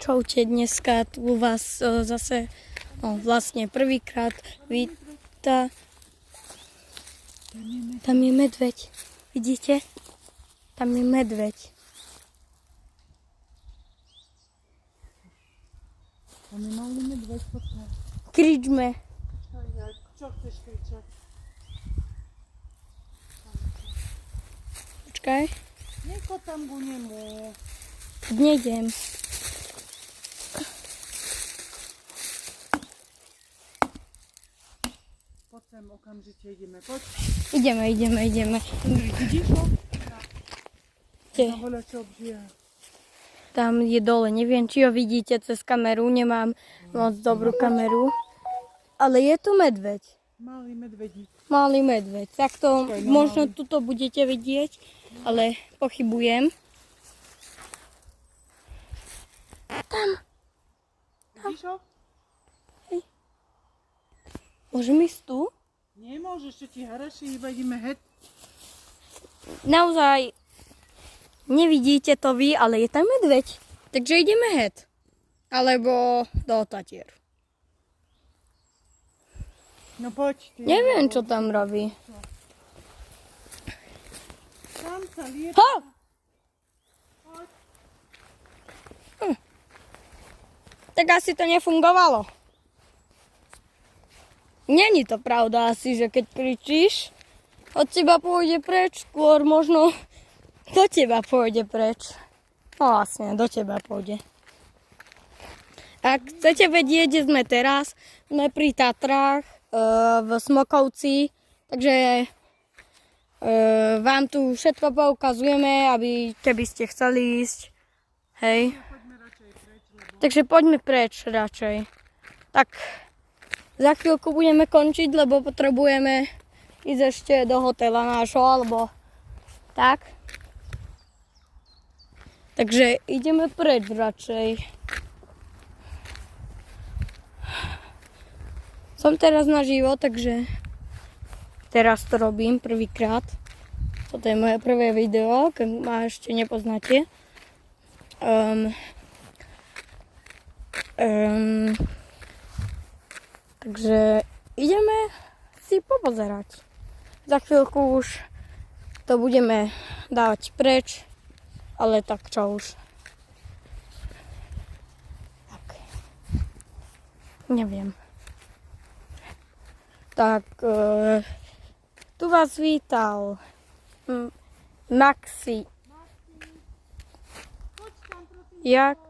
Čaute, dneska tu vás zase vlastne prvýkrát víta. Tam je medveď. Vidíte? Tam je medveď. Tam je malý medveď, poďme. Kričme. Čo chceš kričať? Počkaj. Nieko tam ku nemu. Nejdem. Poď sem, okamžite ideme. Poď. Ideme. Vidíš ho? Kde? Na voľa čo obžia. Tam je dole, neviem, či ho vidíte cez kameru, nemám moc dobrú kameru. Ale je tu medveď. Malý medvedík. Malý medveď. Tak to možno tuto budete vidieť, ale pochybujem. Tam. Vidíš ho? Môžem ísť tu? Nemôžeš, čo ti haraši, iba ideme het. Naozaj nevidíte to vy, ale je tam medveď. Takže ideme het. Alebo do Tatier. No poď. Ty. Neviem, čo tam robí. Tam sa lieta. Ha! Tak asi to nefungovalo. Není to pravda asi, že keď kričíš, od teba pôjde preč, skôr možno do teba pôjde preč. No vlastne, do teba pôjde. Ak chcete vedieť, kde sme teraz, sme pri Tatrách, v Smokovci, takže vám tu všetko poukazujeme, aby keby ste chceli ísť. Hej. Takže poďme preč radšej. Tak, za chvíľku budeme končiť, lebo potrebujeme ísť ešte do hotela nášho, alebo tak. Takže ideme preč radšej. Som teraz naživo, takže teraz to robím prvýkrát. Toto je moje prvé video, keď ma ešte nepoznáte. Takže ideme si popozerať. Za chvíľku už to budeme dávať preč, ale tak čo už. Tak. Neviem. Tak, tu vás vítal Maxi. Jak?